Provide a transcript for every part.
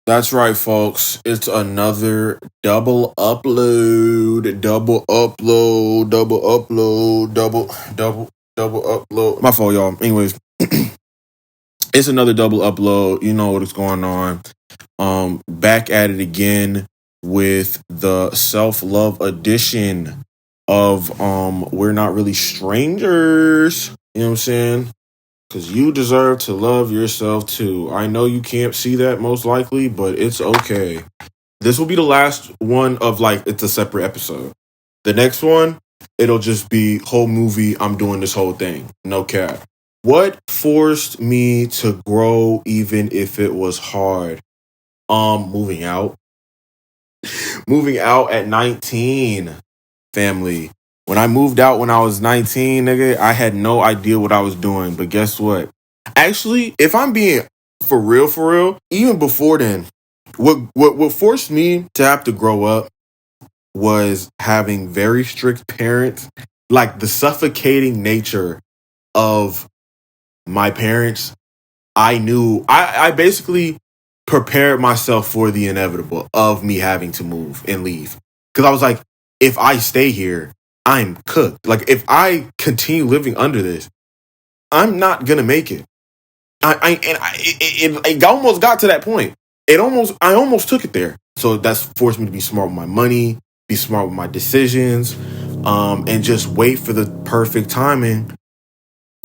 That's right, folks. It's another double upload, double upload, double upload, double upload. My fault, y'all. Anyways, it's another double upload. You know what is going on. Back at it again with the self-love edition of We're Not Really Strangers. You know what I'm saying? Because you deserve to love yourself too. I know you can't see that most likely, but it's okay. This will be the last one of like, it's a separate episode. The next one, it'll just be whole movie. I'm doing this whole thing. No cap. What forced me to grow even if it was hard? Moving out. Moving out at 19, family. When I moved out when I was 19, nigga, I had no idea what I was doing. But guess what? Actually, if I'm being for real, even before then, what forced me to have to grow up was having very strict parents. Like the suffocating nature of my parents. I knew I basically prepared myself for the inevitable of me having to move and leave. Because I was like, if I stay here, I'm cooked. Like if I continue living under this, I'm not gonna make it. It almost got to that point. I almost took it there. So that's forced me to be smart with my money, be smart with my decisions, and just wait for the perfect timing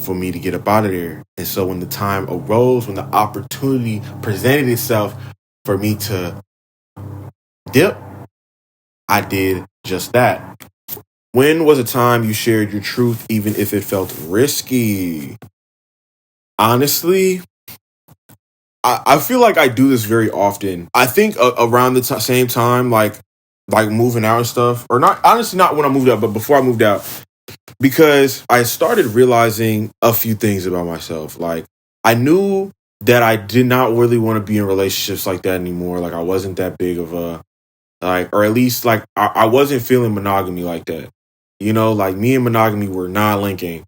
for me to get up out of there. And so when the time arose, when the opportunity presented itself for me to dip, I did just that. When was a time you shared your truth, even if it felt risky? Honestly, I feel like I do this very often. I think around the same time, like moving out and stuff, or not. Honestly, not when I moved out, but before I moved out, because I started realizing a few things about myself. Like I knew that I did not really want to be in relationships like that anymore. Like I wasn't that big of a like, or at least like I wasn't feeling monogamy like that. You know, like me and monogamy were not linking.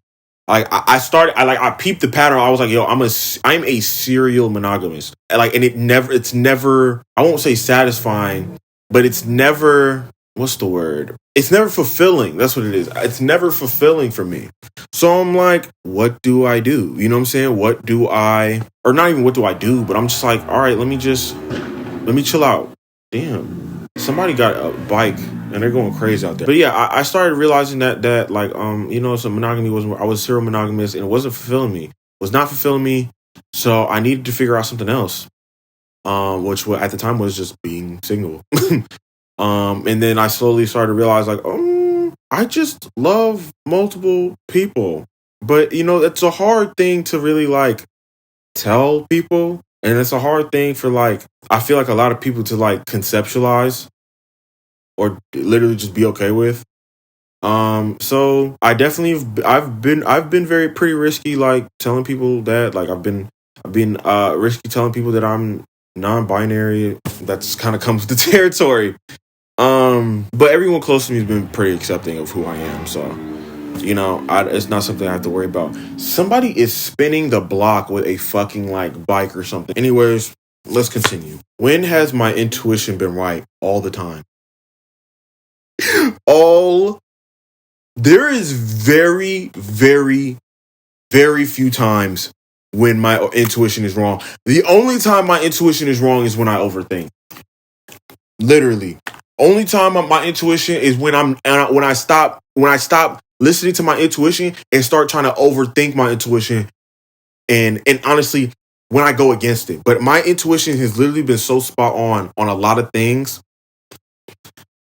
Like I peeped the pattern. I was like, yo, I'm a serial monogamist. Like, and it's never, I won't say satisfying, but it's never, what's the word? It's never fulfilling. That's what it is. It's never fulfilling for me. So I'm like, what do I do? You know what I'm saying? Or not even what do I do, but I'm just like, all right, let me chill out. Damn, somebody got a bike and they're going crazy out there. But yeah, I started realizing that like some monogamy I was serial monogamous and it wasn't fulfilling me. It was not fulfilling me. So I needed to figure out something else. Which at the time was just being single. And then I slowly started to realize like, I just love multiple people. But it's a hard thing to really like tell people. And it's a hard thing for like, I feel like a lot of people to like conceptualize or literally just be okay with. So I definitely I've been very pretty risky like telling people that like I've been risky telling people that I'm non-binary. That's kind of comes with the territory. But everyone close to me has been pretty accepting of who I am. So it's not something I have to worry about. Somebody is spinning the block with a fucking like bike or something. Anyways, let's continue. When has my intuition been right? All the time. All There is very, very, very few times when my intuition is wrong. The only time my intuition is wrong is when I overthink. Literally, only time my intuition is when I stop listening to my intuition and start trying to overthink my intuition, and honestly, when I go against it. But my intuition has literally been so spot on a lot of things.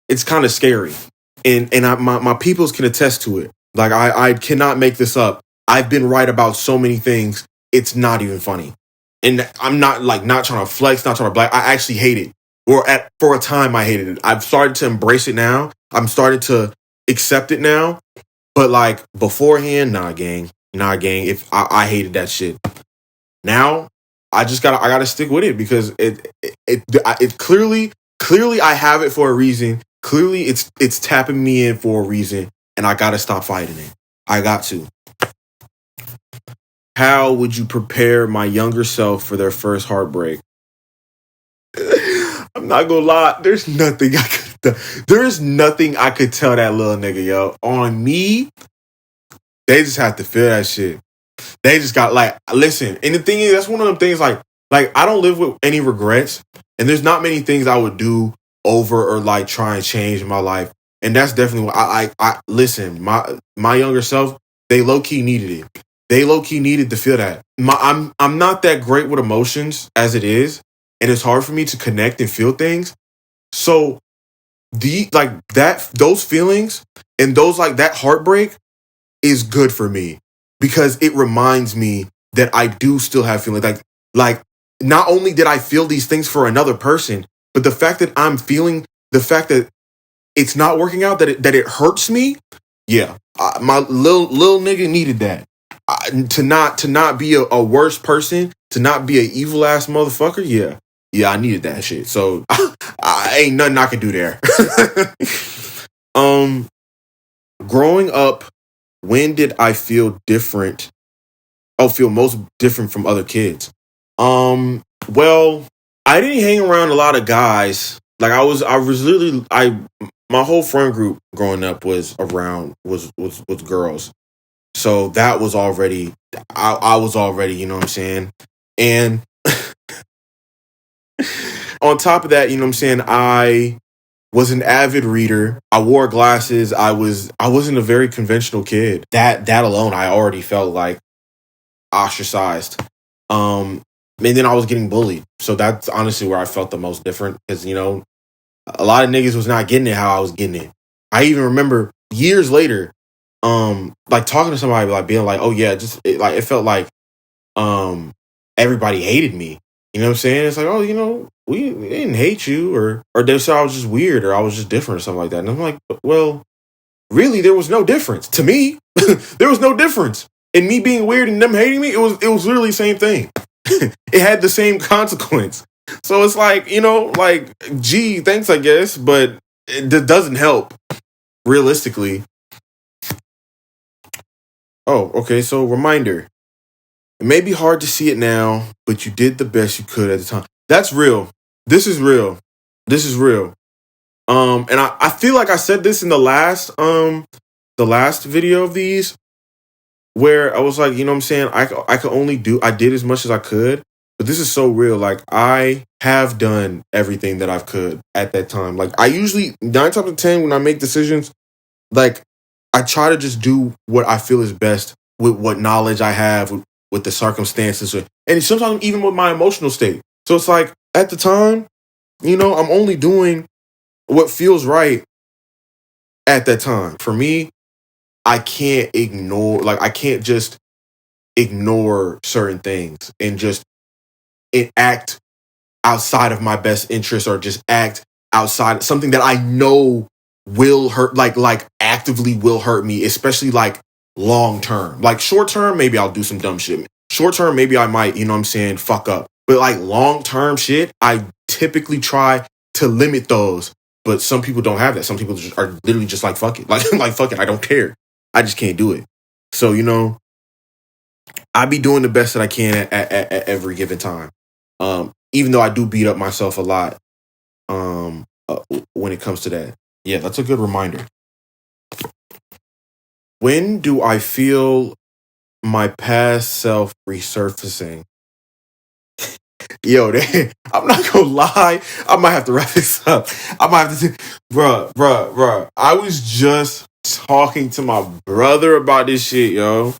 It's kind of scary, and my peoples can attest to it. Like I cannot make this up. I've been right about so many things. It's not even funny, and I'm not trying to flex, not trying to black. I actually hate it. For a time, I hated it. I've started to embrace it now. I'm starting to accept it now. But like beforehand, nah, gang. If I hated that shit. Now I gotta stick with it because it clearly I have it for a reason. Clearly it's tapping me in for a reason, and I gotta stop fighting it. I got to. How would you prepare my younger self for their first heartbreak? I'm not gonna lie. There's nothing I could tell that little nigga, yo. On me, they just have to feel that shit. They just got like, listen. And the thing is, that's one of them things. Like I don't live with any regrets, and there's not many things I would do over or like try and change in my life. And that's definitely what I listen. My younger self, they low key needed it. They low key needed to feel that. I'm not that great with emotions as it is, and it's hard for me to connect and feel things. So those feelings and those like that heartbreak is good for me because it reminds me that I do still have feelings. Like not only did I feel these things for another person, but the fact that I'm feeling the fact that it's not working out, that it hurts me. Yeah, my little nigga needed that. To not be a worse person, to not be an evil ass motherfucker. Yeah, I needed that shit. So I ain't nothing I can do there. Growing up, when did I feel different? Oh, feel most different from other kids. Well, I didn't hang around a lot of guys. Like I was literally, my whole friend group growing up was girls. So that was already, I was already, you know what I'm saying? And on top of that, you know what I'm saying? I was an avid reader. I wore glasses. I wasn't a very conventional kid. That alone, I already felt like ostracized. And then I was getting bullied. So that's honestly where I felt the most different because, you know, a lot of niggas was not getting it how I was getting it. I even remember years later, like talking to somebody, like being like, oh yeah, it felt like, everybody hated me. You know what I'm saying? It's like, oh, you know, we didn't hate you or they said I was just weird or I was just different or something like that. And I'm like, well, really, there was no difference to me. There was no difference in me being weird and them hating me. It was literally the same thing. It had the same consequence. So it's like, you know, like, gee, thanks, I guess, but it doesn't help realistically. Oh, okay. So reminder, it may be hard to see it now, but you did the best you could at the time. That's real. This is real. This is real. And I feel like I said this in the last video of these where I was like, you know what I'm saying? I could only I did as much as I could, but this is so real. Like I have done everything that I could at that time. Like I usually 9 times out of 10 when I make decisions, like I try to just do what I feel is best with what knowledge I have, with the circumstances, and sometimes even with my emotional state. So it's like at the time, you know, I'm only doing what feels right at that time. For me, I can't just ignore certain things and just act outside of my best interest or just act outside something that I know will hurt, like actively will hurt me, especially like long term. Like short term, maybe I'll do some dumb shit. Short term, maybe I might, you know what I'm saying, fuck up. But like long term shit, I typically try to limit those. But some people don't have that. Some people just are literally just like fuck it. Like fuck it, I don't care. I just can't do it. So, you know, I be doing the best that I can at every given time. Even though I do beat up myself a lot when it comes to that. Yeah, that's a good reminder. When do I feel my past self resurfacing? Yo, I'm not gonna lie. I might have to wrap this up. I might have to bruh. I was just talking to my brother about this shit, yo.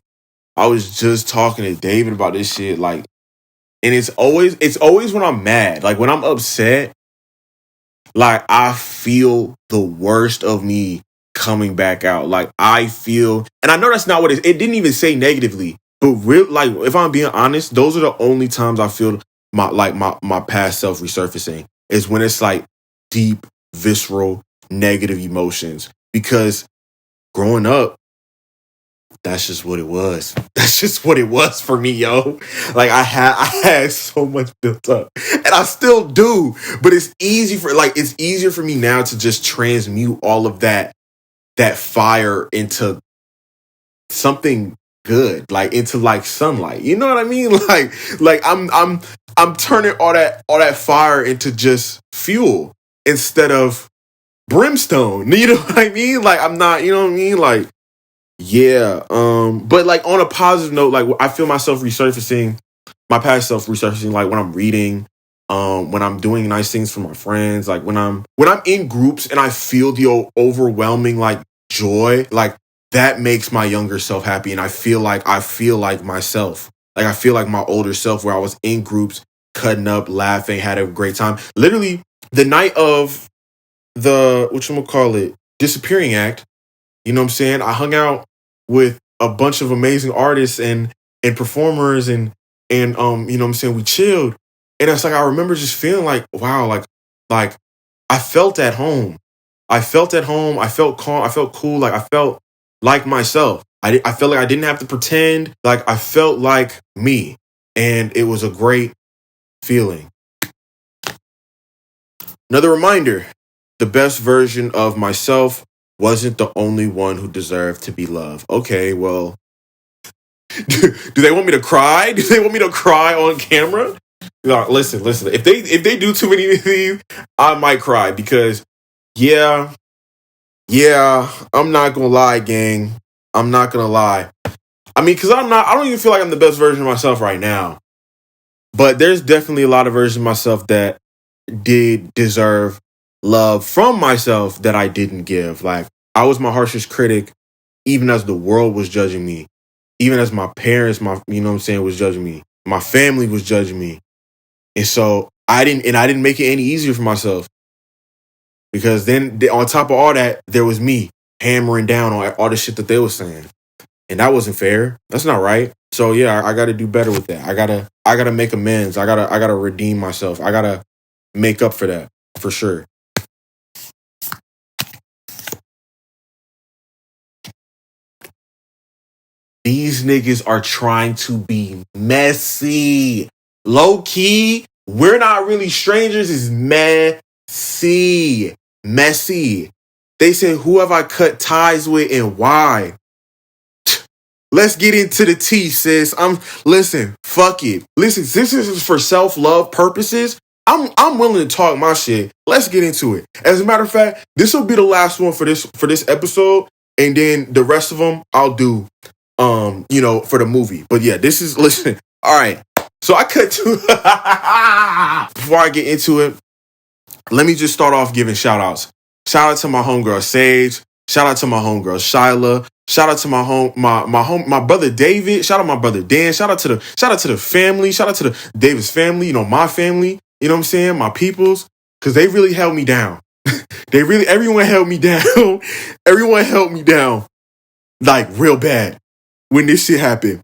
I was just talking to David about this shit. Like, and it's always when I'm mad. Like when I'm upset, like I feel the worst of me coming back out. Like I feel, and I know that's not what it didn't even say negatively, but real, like if I'm being honest, those are the only times I feel my past self resurfacing is when it's like deep, visceral, negative emotions. Because growing up, that's just what it was. That's just what it was for me, yo. Like I had so much built up, and I still do. But it's easier for me now to just transmute all of that fire into something good, like into like sunlight. You know what I mean? Like I'm turning all that fire into just fuel instead of brimstone. You know what I mean? Like I'm not, you know what I mean? Like, yeah. But like on a positive note, like I feel myself resurfacing, my past self resurfacing, like when I'm reading, when I'm doing nice things for my friends, like when I'm in groups and I feel the overwhelming like joy, like that makes my younger self happy. And I feel like myself. Like I feel like my older self where I was in groups, cutting up, laughing, had a great time. Literally the night of the whatchamacallit, disappearing act, you know what I'm saying? I hung out with a bunch of amazing artists and performers and you know what I'm saying, we chilled. And it's like I remember just feeling like, wow, like I felt at home. I felt at home. I felt calm. I felt cool. Like I felt like myself. I felt like I didn't have to pretend. Like I felt like me. And it was a great feeling. Another reminder, the best version of myself wasn't the only one who deserved to be loved. Okay, well, do they want me to cry? Do they want me to cry on camera? No, listen. If they do too many of these, I might cry because yeah, I'm not gonna lie, gang. I'm not gonna lie. I mean, because I don't even feel like I'm the best version of myself right now. But there's definitely a lot of versions of myself that did deserve love from myself that I didn't give. Like I was my harshest critic, even as the world was judging me, even as my parents, you know what I'm saying, was judging me. My family was judging me. And so I didn't make it any easier for myself because then on top of all that, there was me hammering down on all the shit that they were saying. And that wasn't fair. That's not right. So yeah, I got to do better with that. I gotta make amends. I gotta redeem myself. I gotta make up for that for sure. These niggas are trying to be messy. Low key, we're not really strangers. It's messy. Messy. They said, who have I cut ties with and why? Let's get into the tea, sis. Listen, fuck it. Listen, this is for self-love purposes. I'm willing to talk my shit. Let's get into it. As a matter of fact, this will be the last one for this episode, and then the rest of them I'll do for the movie. But yeah, this is listen. All right. So I cut to before I get into it, let me just start off giving shout outs. Shout out to my homegirl Sage. Shout out to my homegirl Shyla. Shout out to my brother David. Shout out my brother Dan. Shout out to the family. Shout out to the Davis family. You know, my family. You know what I'm saying? My peoples. Because they really held me down. Everyone held me down. Everyone held me down. Like real bad when this shit happened.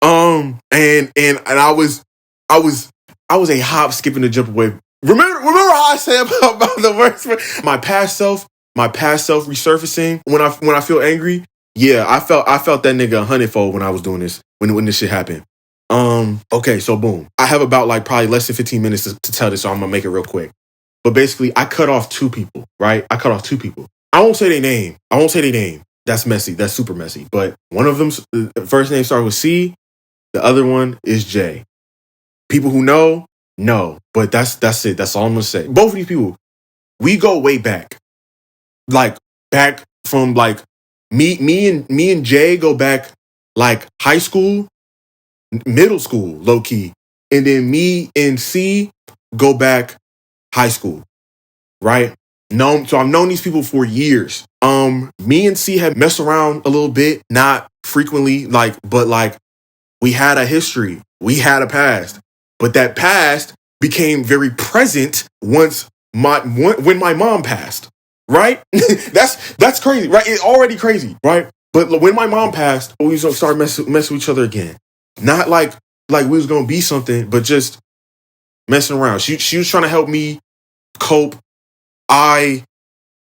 And I was a hop, skipping, a jump away. Remember how I said about the worst, my past self resurfacing when I feel angry. Yeah, I felt that nigga 100-fold when I was doing this when this shit happened. Okay, so boom, I have about like probably less than 15 minutes to tell this, so I'm gonna make it real quick. But basically, I cut off two people. Right, I cut off two people. I won't say their name. That's messy. That's super messy. But one of them's first name starts with C. The other one is J. People who know, but that's it. That's all I'm gonna say. Both of these people, we go way back. Like back from like me and Jay go back like high school, middle school, low key. And then me and C go back high school, right? So I've known these people for years. Me and C had messed around a little bit, not frequently, but we had a history. We had a past. But that past became very present when my mom passed. Right? that's crazy, right? It's already crazy, right? But when my mom passed, we was gonna start messing with each other again. Not like we was gonna be something, but just messing around. She was trying to help me cope. I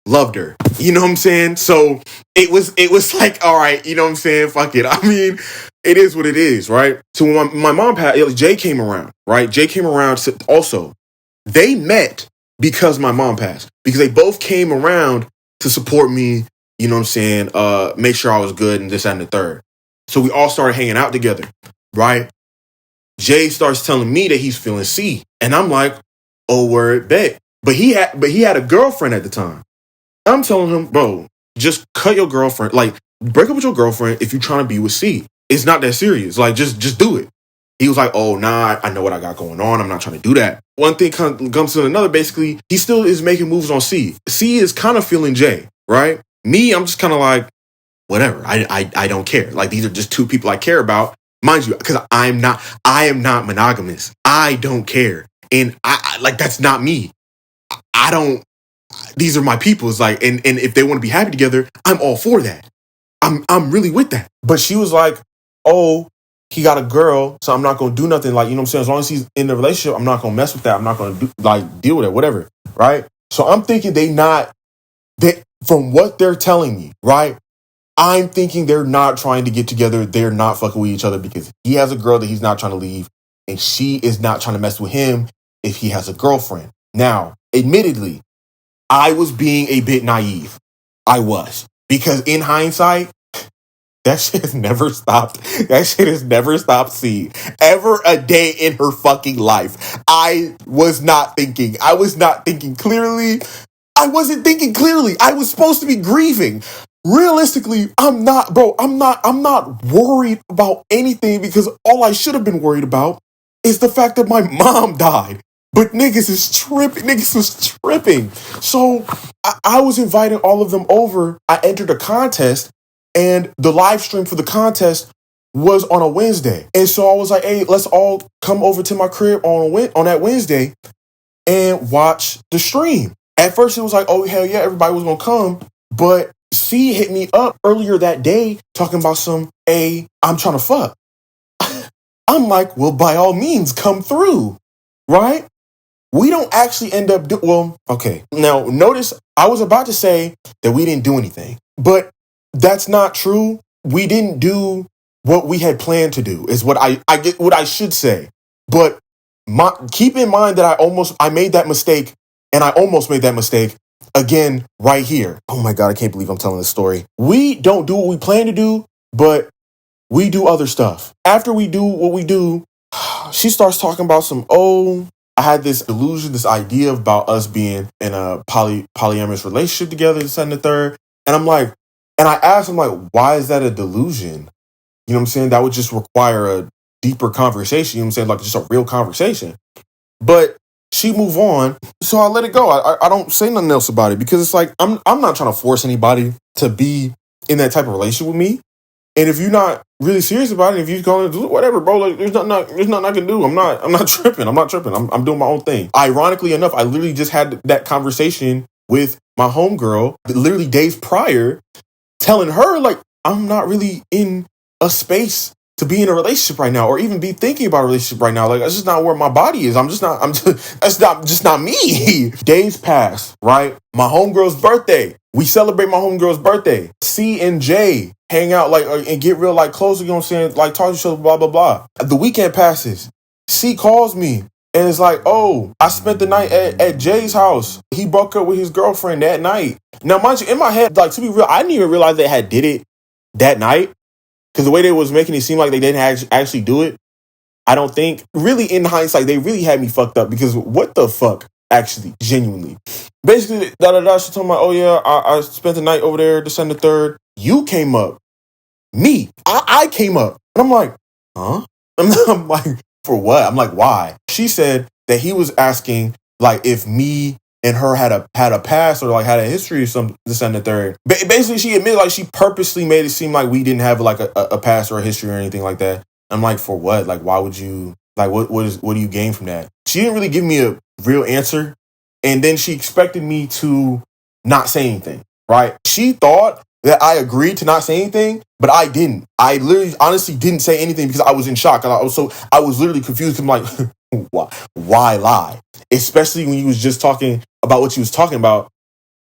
loved her. You know what I'm saying? So it was like, all right, you know what I'm saying? Fuck it. I mean, it is what it is, right? So when my mom passed, Jay came around, right? Jay came around also. They met because my mom passed. Because they both came around to support me, you know what I'm saying? Make sure I was good and this, that, and the third. So we all started hanging out together, right? Jay starts telling me that he's feeling C. And I'm like, oh, word, bet. But he had a girlfriend at the time. I'm telling him, bro, just cut your girlfriend. Like, break up with your girlfriend if you're trying to be with C. It's not that serious. Like, just do it. He was like, oh, nah, I know what I got going on. I'm not trying to do that. One thing comes to another. Basically, he still is making moves on C. C is kind of feeling J, right? Me, I'm just kind of like, whatever. I don't care. Like, these are just two people I care about. Mind you, because I am not monogamous. I don't care. And I like, that's not me. I don't, these are my people. It's like, and if they want to be happy together, I'm all for that. I'm really with that. But she was like, oh, he got a girl, so I'm not going to do nothing. Like, you know what I'm saying? As long as he's in the relationship, I'm not going to mess with that. I'm not going to deal with it, whatever. Right. So I'm thinking from what they're telling me, right? I'm thinking they're not trying to get together. They're not fucking with each other because he has a girl that he's not trying to leave. And she is not trying to mess with him if he has a girlfriend. Now, admittedly, I was being a bit naive. I was. Because in hindsight, that shit has never stopped. That shit has never stopped seeing. Ever a day in her fucking life. I was not thinking. I was not thinking clearly. I wasn't thinking clearly. I was supposed to be grieving. Realistically, I'm not worried about anything because all I should have been worried about is the fact that my mom died. But niggas is tripping. Niggas was tripping. So I was inviting all of them over. I entered a contest and the live stream for the contest was on a Wednesday. And so I was like, hey, let's all come over to my crib on that Wednesday and watch the stream. At first, it was like, oh, hell yeah, everybody was going to come. But C hit me up earlier that day talking about I'm trying to fuck. I'm like, well, by all means, come through, right? We don't actually end up okay. Now, notice I was about to say that we didn't do anything, but that's not true. We didn't do what we had planned to do is what I get what I should say. But keep in mind that I made that mistake and I almost made that mistake again right here. Oh my God, I can't believe I'm telling this story. We don't do what we plan to do, but we do other stuff. After we do what we do, she starts talking about I had this illusion, this idea about us being in a polyamorous relationship together, this and the third. And I'm like, and I asked him like, why is that a delusion? You know what I'm saying? That would just require a deeper conversation. You know what I'm saying? Like just a real conversation. But she moved on. So I let it go. I don't say nothing else about it because it's like, I'm not trying to force anybody to be in that type of relationship with me. And if you're not really serious about it, if you're going to do whatever, bro, like there's nothing I can do. I'm not tripping. I'm doing my own thing. Ironically enough, I literally just had that conversation with my homegirl literally days prior, telling her like I'm not really in a space to be in a relationship right now or even be thinking about a relationship right now. Like that's just not where my body is. That's not me. Days pass, right? My homegirl's birthday. We celebrate my homegirl's birthday. C and J hang out like and get real like close, you know what I'm saying? Like talk to each other, blah, blah, blah. The weekend passes. C calls me and it's like, oh, I spent the night at Jay's house. He broke up with his girlfriend that night. Now, mind you, in my head, like to be real, I didn't even realize they had did it that night. Because the way they was making it seem like they didn't actually do it, I don't think. Really, in hindsight, they really had me fucked up. Because what the fuck? Actually, genuinely. Basically, she told me, oh yeah, I spent the night over there, December 3rd. You came up. Me. I came up. And I'm like, huh? I'm like, for what? I'm like, why? She said that he was asking, like, if me and her had a past or like had a history or some this and the third. Basically, she admitted like she purposely made it seem like we didn't have like a past or a history or anything like that. I'm like, for what? Like, why would you like what do you gain from that? She didn't really give me a real answer. And then she expected me to not say anything, right? She thought that I agreed to not say anything, but I didn't. I literally honestly didn't say anything because I was in shock. And I was literally confused. I'm like, why lie? Especially when you was just talking about what you was talking about.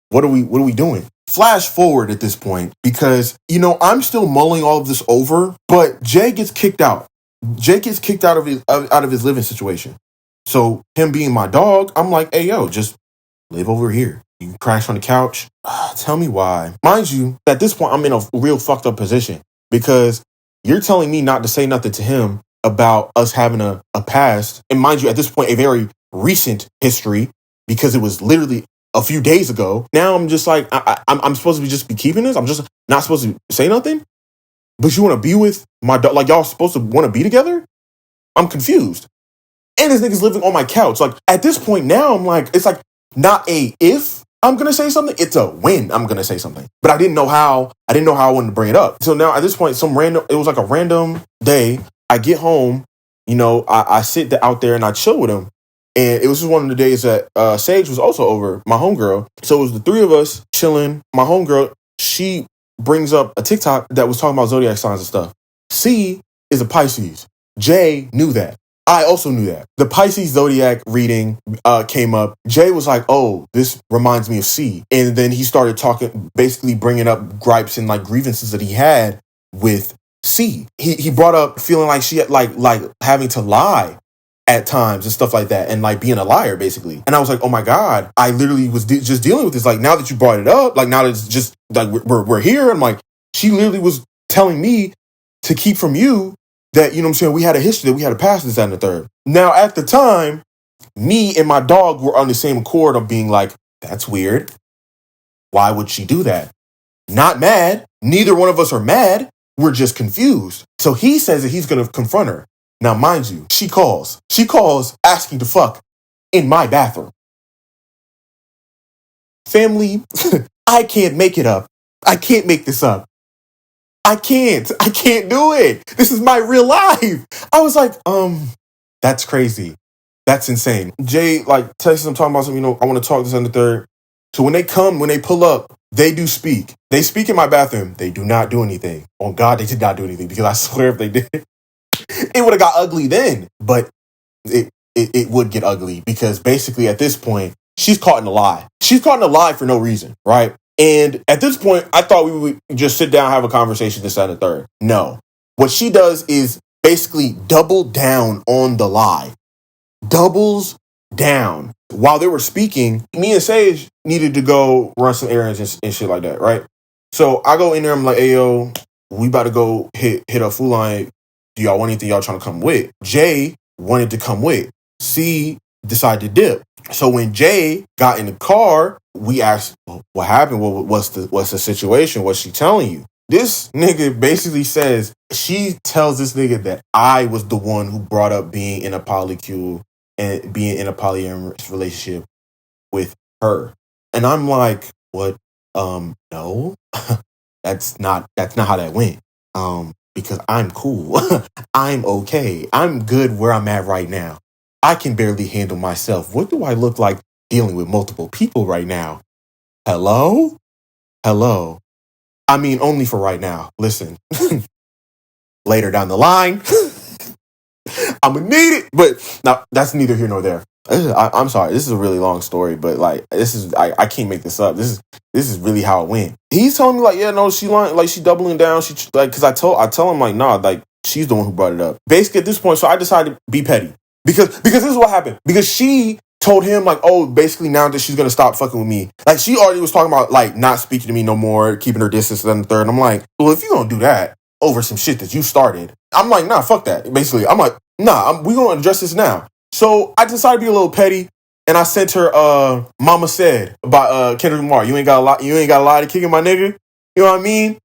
What are we doing? Flash forward at this point because, you know, I'm still mulling all of this over, but Jay gets kicked out. Jay gets kicked out of his living situation. So him being my dog, I'm like, hey, yo, just live over here. You can crash on the couch. Tell me why. Mind you, at this point, I'm in a real fucked up position because you're telling me not to say nothing to him, about us having a past, and mind you, at this point, a very recent history, because it was literally a few days ago. Now I'm just like, I'm supposed to just be keeping this. I'm just not supposed to say nothing. But you want to be with my dog? Like, y'all supposed to want to be together? I'm confused. And this nigga's living on my couch. Like, at this point now, I'm like, it's like not a if I'm gonna say something, it's a when I'm gonna say something. But I didn't know how I wanted to bring it up. So now at this point, it was like a random day. I get home, I sit out there and I chill with him. And it was just one of the days that Sage was also over, my homegirl. So it was the three of us chilling. My homegirl, she brings up a TikTok that was talking about zodiac signs and stuff. C is a Pisces. Jay knew that. I also knew that. The Pisces zodiac reading came up. Jay was like, oh, this reminds me of C. And then he started talking, basically bringing up gripes and like grievances that he had with C. He brought up feeling like she had like having to lie at times and stuff like that, and like being a liar basically. And I was like, oh my God, I literally was just dealing with this. Like, now that you brought it up, like now that it's just like we're here. I'm like, she literally was telling me to keep from you that, you know what I'm saying, we had a history, that we had a past, this, that, and the third. Now, at the time, me and my dog were on the same accord of being like, that's weird. Why would she do that? Not mad. Neither one of us are mad. We're just confused. So he says that he's going to confront her. Now, mind you, she calls asking to fuck in my bathroom. Family, I can't make it up. I can't make this up. I can't do it. This is my real life. I was like, that's crazy. That's insane. Jay, like, texts him talking about something, I want to talk this and the third. So when they pull up, they do speak. They speak in my bathroom. They do not do anything. On God, they did not do anything, because I swear if they did, it would have got ugly then. But it would get ugly, because basically at this point, she's caught in a lie. She's caught in a lie for no reason, right? And at this point, I thought we would just sit down, have a conversation, this, and the third. No. What she does is basically double down on the lie. Doubles down. While they were speaking, me and Sage needed to go run some errands and shit like that, right? So I go in there, I'm like, hey, yo, we about to go hit up Food Line. Do y'all want anything y'all trying to come with? Jay wanted to come with. C decided to dip. So when Jay got in the car, we asked, what happened? What's the situation? What's she telling you? This nigga basically says, she tells this nigga that I was the one who brought up being in a polycule and being in a polyamorous relationship with her. And I'm like, what? No, that's not how that went. Because I'm cool. I'm okay. I'm good where I'm at right now. I can barely handle myself. What do I look like dealing with multiple people right now? Hello? I mean, only for right now. Listen, later down the line, I'm gonna need it. But now that's neither here nor there. I'm sorry. This is a really long story, but like, I can't make this up. This is really how it went. He's telling me like, yeah, no, she lying, like she doubling down. She like, because I tell him like, nah, like she's the one who brought it up. Basically at this point, so I decided to be petty because this is what happened. Because she told him like, oh, basically now that she's gonna stop fucking with me. Like she already was talking about like not speaking to me no more, keeping her distance and the third. And I'm like, well, if you gonna do that over some shit that you started, I'm like, nah, fuck that. Basically, I'm like, nah, we gonna address this now. So I decided to be a little petty, and I sent her Mama Said by Kendrick Lamar. You ain't got a lot of kicking my nigga. You know what I mean?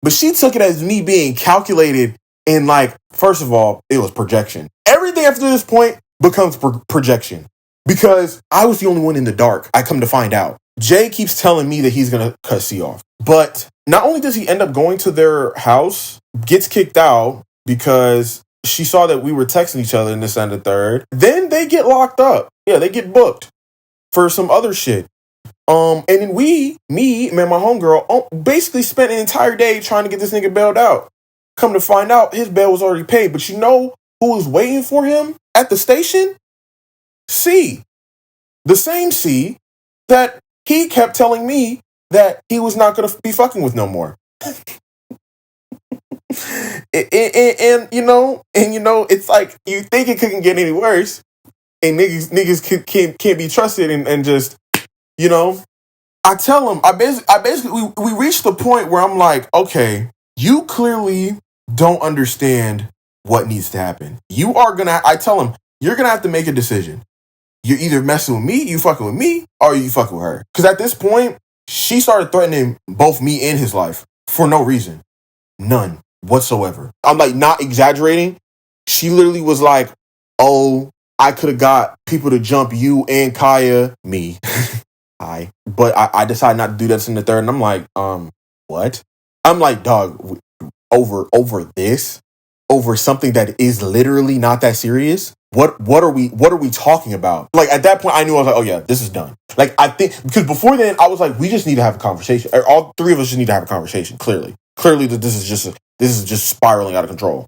But she took it as me being calculated, and like, first of all, it was projection. Everything after this point becomes projection. Because I was the only one in the dark. I come to find out. Jay keeps telling me that he's gonna cut C off. But not only does he end up going to their house, gets kicked out because she saw that we were texting each other in this and the third. Then they get locked up. Yeah, they get booked for some other shit. And then me, and my homegirl, basically spent an entire day trying to get this nigga bailed out. Come to find out, his bail was already paid. But you know who was waiting for him at the station? C. The same C that he kept telling me that he was not going to be fucking with no more. And it's like, you think it couldn't get any worse, and niggas can't be trusted, and just, I tell him, I basically, we reached the point where I'm like, okay, you clearly don't understand what needs to happen. I tell him, you're gonna have to make a decision. You're either messing with me, you fucking with me, or you fucking with her. Because at this point, she started threatening both me and his life for no reason. None whatsoever. I'm like not exaggerating. She literally was like, oh, I could have got people to jump you and Kaya, me. Hi. But I decided not to do that in the third. And I'm like, what? I'm like, dog, over this? Over something that is literally not that serious? What are we talking about? Like at that point I knew I was like, oh yeah, this is done. Like I think because before then I was like, we just need to have a conversation. Or all three of us just need to have a conversation, clearly. Clearly that this is just spiraling out of control.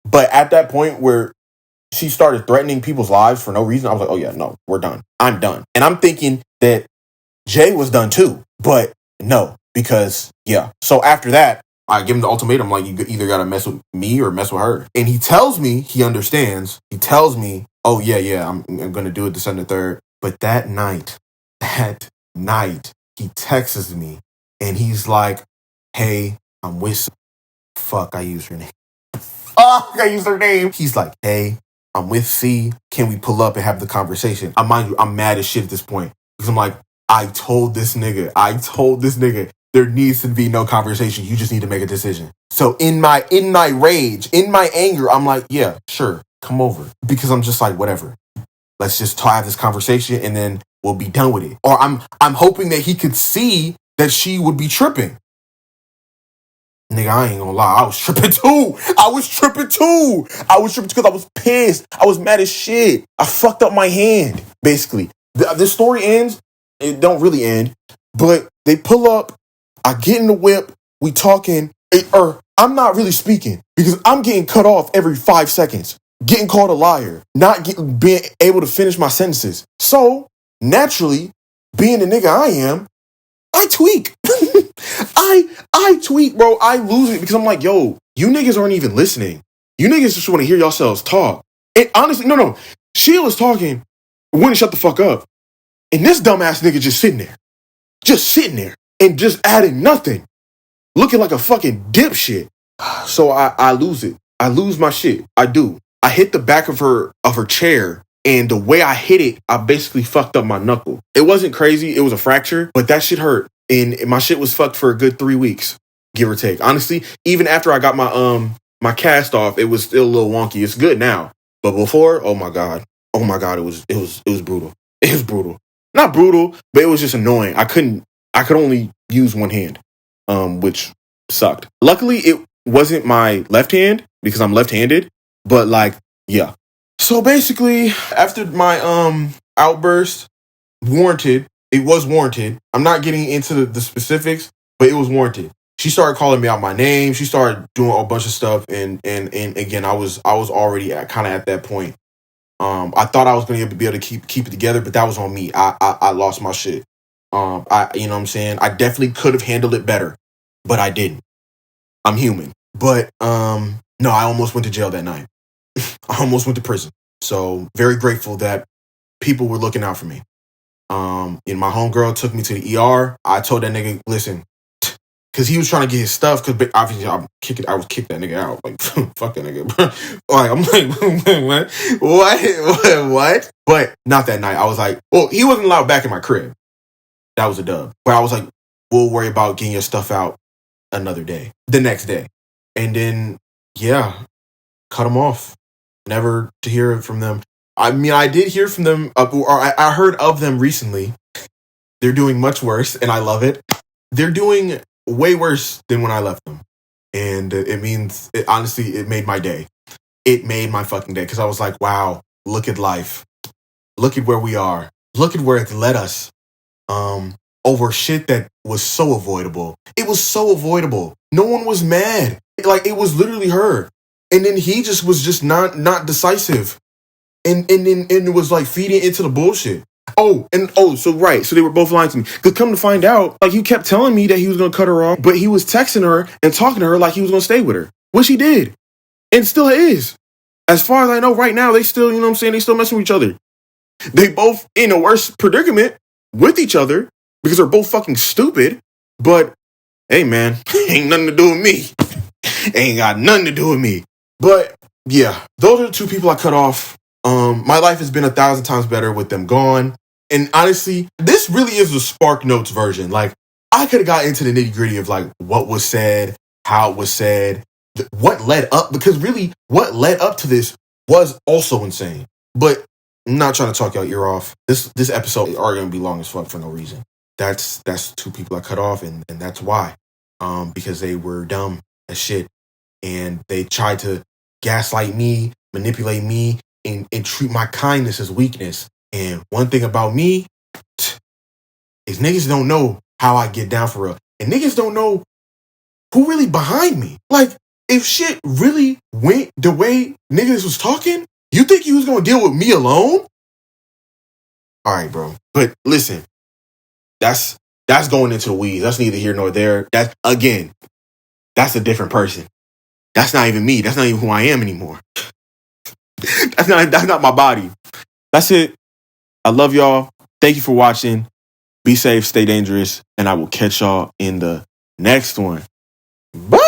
But at that point where she started threatening people's lives for no reason, I was like, oh yeah, no, we're done. I'm done. And I'm thinking that Jay was done too. But no, because yeah. So after that, I give him the ultimatum, like, you either got to mess with me or mess with her. And he tells me he understands. He tells me, oh, yeah, I'm going to do it December 3rd. But that night, he texts me and he's like, hey, I'm with... Fuck, I used her name. I used her name. He's like, hey, I'm with C. Can we pull up and have the conversation? Mind you, I'm mad as shit at this point. Because I'm like, I told this nigga, there needs to be no conversation. You just need to make a decision. So in my rage, in my anger, I'm like, yeah, sure, come over. Because I'm just like, whatever. Let's just have this conversation and then we'll be done with it. Or I'm hoping that he could see that she would be tripping. Nigga, I ain't gonna lie. I was tripping too. I was tripping because I was pissed. I was mad as shit. I fucked up my hand, basically. The story ends. It don't really end. But they pull up. I get in the whip. We talking. Or I'm not really speaking because I'm getting cut off every 5 seconds. Getting called a liar. Being able to finish my sentences. So, naturally, being the nigga I am, I tweak. I tweak, bro. I lose it because I'm like, yo, you niggas aren't even listening. You niggas just want to hear yourselves talk. And honestly, no. Sheila's talking, wouldn't shut the fuck up. And this dumbass nigga just sitting there and just adding nothing. Looking like a fucking dipshit. So I lose it. I lose my shit. I do. I hit the back of her chair. And the way I hit it, I basically fucked up my knuckle. It wasn't crazy. It was a fracture, but that shit hurt. And my shit was fucked for a good 3 weeks, give or take. Honestly, even after I got my cast off, it was still a little wonky. It's good now. But before, oh my God, it was brutal. It was brutal. Not brutal, but it was just annoying. I could only use one hand, which sucked. Luckily, it wasn't my left hand because I'm left-handed, but like, yeah. So basically, after my outburst, it was warranted. I'm not getting into the specifics, but it was warranted. She started calling me out my name. She started doing a bunch of stuff, and again, I was already kind of at that point. I thought I was going to be able to keep it together, but that was on me. I lost my shit. You know what I'm saying? I definitely could have handled it better, but I didn't. I'm human. But no, I almost went to jail that night. I almost went to prison. So very grateful that people were looking out for me. And my homegirl took me to the ER. I told that nigga, listen, because he was trying to get his stuff. Because obviously I was kicked that nigga out. Like, fuck that nigga, bro. Like, I'm like, what? But not that night. I was like, well, he wasn't allowed back in my crib. That was a dub. But I was like, we'll worry about getting your stuff out another day, the next day. And then, yeah, cut them off. Never to hear from them. I mean, I did hear from them, or I heard of them recently. They're doing much worse, and I love it. They're doing way worse than when I left them. And honestly, it made my day. It made my fucking day, because I was like, wow, look at life. Look at where we are. Look at where it's led us. Over shit that was so avoidable. It was so avoidable. No one was mad. Like, it was literally her. And then he was just not decisive. And it was like feeding into the bullshit. So they were both lying to me. Because come to find out, like, he kept telling me that he was going to cut her off, but he was texting her and talking to her like he was going to stay with her, which he did. And still is. As far as I know, right now, they still, you know what I'm saying, they still messing with each other. They both in a worse predicament with each other because they're both fucking stupid. But, hey, man, ain't nothing to do with me. Ain't got nothing to do with me. But yeah, those are the two people I cut off. My life has been 1,000 times better with them gone. And honestly, this really is a Spark Notes version. Like, I could have got into the nitty gritty of like what was said, how it was said, what led up, because really what led up to this was also insane. But I'm not trying to talk y'all ear off. This episode are gonna be long as fuck for no reason. That's two people I cut off, and that's why. Because they were dumb as shit. And they tried to gaslight me, manipulate me, and treat my kindness as weakness. And one thing about me is niggas don't know how I get down for real. And niggas don't know who really behind me. Like, if shit really went the way niggas was talking, you think you was gonna deal with me alone? All right, bro. But listen, that's going into the weeds. That's neither here nor there. That's a different person. That's not even me. That's not even who I am anymore. That's not my body. That's it. I love y'all. Thank you for watching. Be safe, stay dangerous, and I will catch y'all in the next one. Bye.